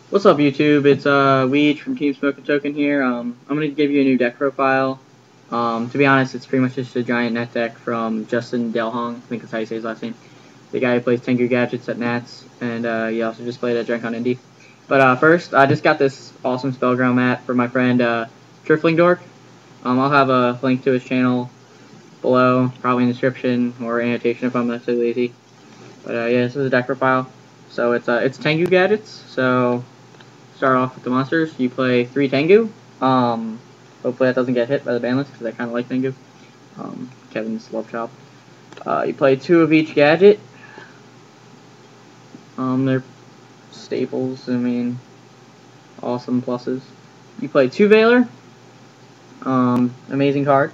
What's up, YouTube? It's Weege from Team Smoke and Token here. I'm gonna give you a new deck profile. To be honest, it's pretty much just a giant net deck from Justin Delhong. I think that's how you say his last name. The guy who plays Tengu gadgets at Nats, and he also just played at Gen-Con Indy. But first, I just got this awesome Spellground mat for my friend Trifling Dork. I'll have a link to his channel below, probably in the description or annotation if I'm not so lazy. But yeah, this is a deck profile. So it's Tengu gadgets. So start off with the monsters. You play 3 Tengu. Hopefully that doesn't get hit by the ban list because I kind of like Tengu. Kevin's love chop. You play 2 of each gadget. They're staples. I mean, awesome pluses. You play 2 Veiler. Amazing card.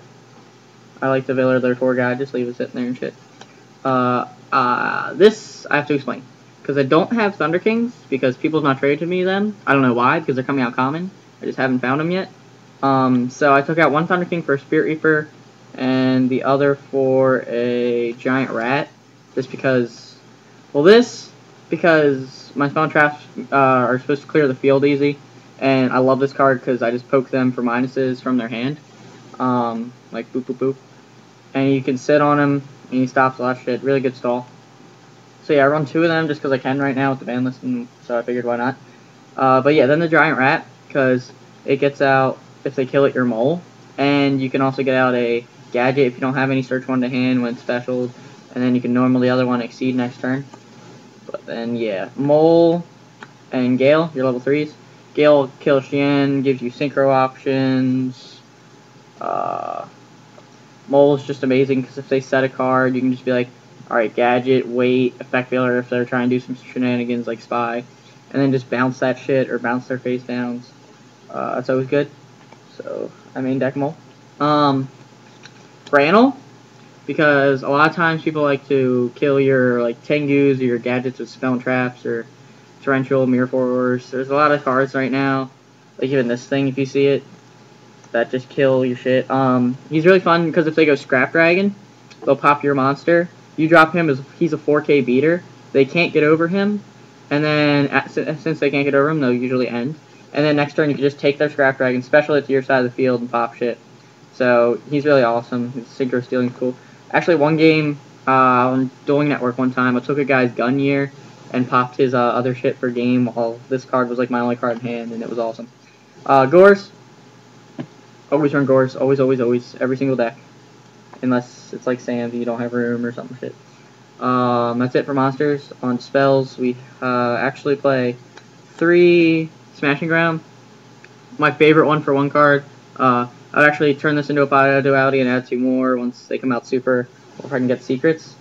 I like the Veiler their 4 guy. Just leave it sitting there and shit. This I have to explain. Because I don't have Thunder Kings, because people's not traded to me them. I don't know why, because they're coming out common. I just haven't found them yet. So I took out 1 Thunder King for a Spirit Reaper, and the other for a Giant Rat. Just because, well because my Spawn Traps are supposed to clear the field easy. And I love this card because I just poke them for minuses from their hand. Like boop boop boop. And you can sit on him, and he stops a lot of shit. Really good stall. So yeah, I run 2 of them just because I can right now with the ban list, and so I figured why not. But yeah, then the Giant Rat, because it gets out if they kill it your mole, and you can also get out a gadget if you don't have any search 1 to hand when it's special, and then you can normally the other one exceed next turn. But then yeah, mole and Gale, your level 3s. Gale kills Xian, gives you synchro options. Mole is just amazing because if they set a card, you can just be like, alright, gadget, wait, effect failure if they're trying to do some shenanigans like spy, and then just bounce that shit or bounce their face downs. That's always good. So I main deck Mole. Granel, because a lot of times people like to kill your like Tengus or your gadgets with spell and traps or torrential mirror force. There's a lot of cards right now, like even this thing if you see it, that just kill your shit. He's really fun because if they go Scrap Dragon, they'll pop your monster. You drop him as he's a 4K beater. They can't get over him, and then since they can't get over him, they'll usually end. And then next turn you can just take their Scrap Dragon, special it to your side of the field, and pop shit. So he's really awesome. His synchro stealing is cool. Actually, one game on Dueling Network one time, I took a guy's gun year and popped his other shit for game while this card was like my only card in hand, and it was awesome. Gores. Always run Gores. Always, always, always. Every single deck. Unless it's like Sam's, you don't have room or something shit. That's it for monsters. On spells, we actually play 3 Smashing Ground. My favorite one for 1 card. I'd actually turn this into a Bio-Duality and add 2 more once they come out super, or if I can get secrets.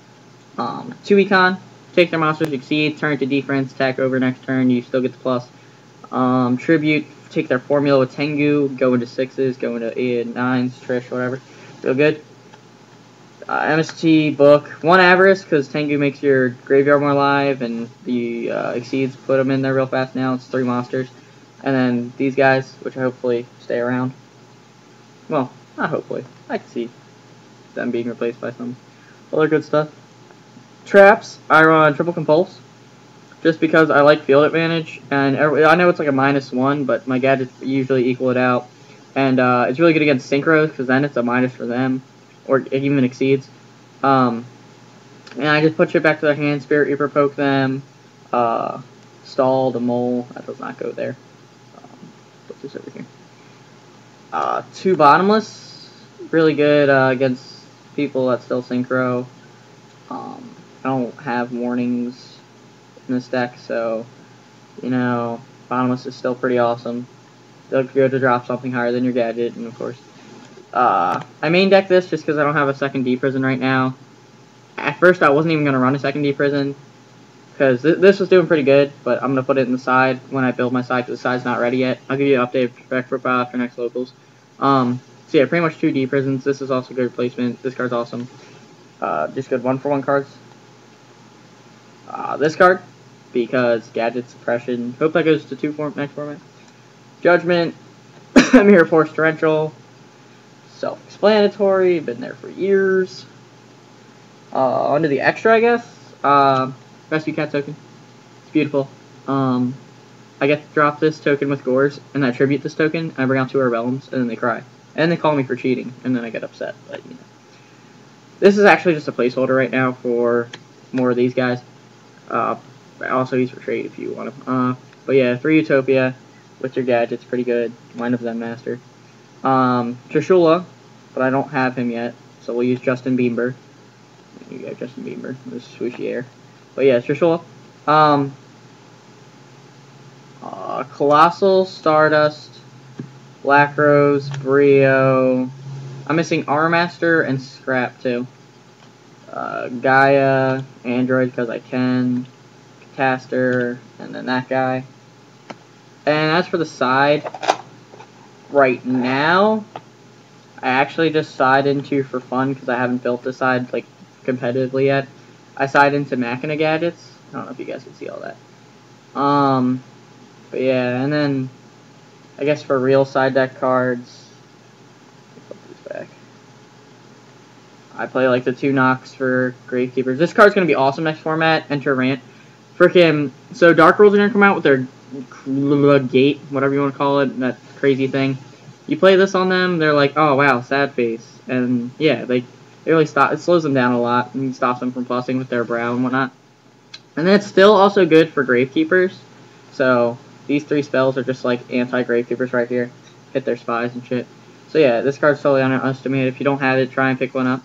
2 Econ. Take their monsters, exceed, turn it to defense, attack over next turn, you still get the plus. Tribute, take their formula with Tengu, go into 6s, go into 8s, 9s, Trish, whatever. Real good. MST book 1 Avarice because Tengu makes your graveyard more alive, and the exceeds put them in there real fast now. It's 3 monsters. And then these guys, which hopefully stay around. Well, not hopefully. I can see them being replaced by some other good stuff. Traps, I run Triple Compulse. Just because I like field advantage, and I know it's like a -1, but my gadgets usually equal it out. And it's really good against synchros, because then it's a minus for them, or it even exceeds. And I just put shit back to their hand, Spirit Reaper, poke them, stall the mole. That does not go there. Put this over here. 2 Bottomless, really good against people that still synchro. I don't have warnings in this deck, so, you know, Bottomless is still pretty awesome. They'll go to drop something higher than your gadget, and of course. I main deck this just because I don't have a second D prison right now. At first, I wasn't even going to run a second D prison, because this was doing pretty good, but I'm going to put it in the side when I build my side, because the side's not ready yet. I'll give you an update back profile after next locals. So yeah, pretty much 2 D prisons. This is also good replacement. This card's awesome. Just good 1-for-1 cards. This card, because gadget suppression. Hope that goes to 2 next format. Judgment, Mirror Force Torrential, self-explanatory, been there for years. Onto the extra, I guess. Rescue Cat token. It's beautiful. I get to drop this token with Gores, and I tribute this token, and I bring out 2 Orbellums, and then they cry. And they call me for cheating, and then I get upset, but, you know. This is actually just a placeholder right now for more of these guys. Also use for trade if you want them. But yeah, 3 Utopia with your gadgets, pretty good. Mind of Zen Master. Trishula, but I don't have him yet, so we'll use Justin Bieber. You got Justin Bieber, this swooshy air. But yeah, Trishula. Colossal, Stardust, Black Rose, Brio. I'm missing Armaster and Scrap too. Gaia, Android because I can. Caster, and then that guy. And as for the side, right now, I actually just side into for fun because I haven't built the side like competitively yet. I side into Machina gadgets. I don't know if you guys can see all that. But yeah, and then I guess for real side deck cards, put these back. I play like the 2 Nox for Gravekeepers. This card's gonna be awesome next format. Enter Rant. Frickin' so Dark Worlds are gonna come out with their gate, whatever you want to call it, that crazy thing. You play this on them, they're like, oh wow, sad face, and yeah, they really stop. It slows them down a lot and stops them from fussing with their brow and whatnot. And then it's still also good for Gravekeepers. So these 3 spells are just like anti-Gravekeepers right here, hit their spies and shit. So yeah, this card's totally underestimated. If you don't have it, try and pick one up.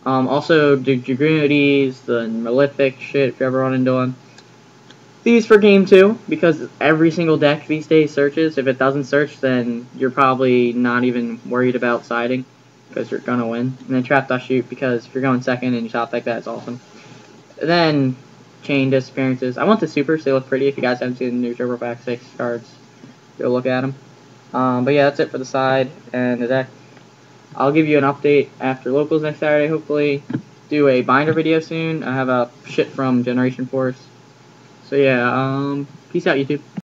Also, the Dragunities, the Malefic shit, if you ever run into them. These for game 2, because every single deck these days searches. If it doesn't search, then you're probably not even worried about siding, because you're gonna win. And then Trap Dust Shoot, because if you're going second and you shot like that, it's awesome. And then Chain Disappearances. I want the supers, they look pretty. If you guys haven't seen the new Turbo Pack 6 cards, go look at them. But yeah, that's it for the side and the deck. I'll give you an update after Locals next Saturday, hopefully. Do a binder video soon. I have a shit from Generation Force. So yeah, peace out, YouTube.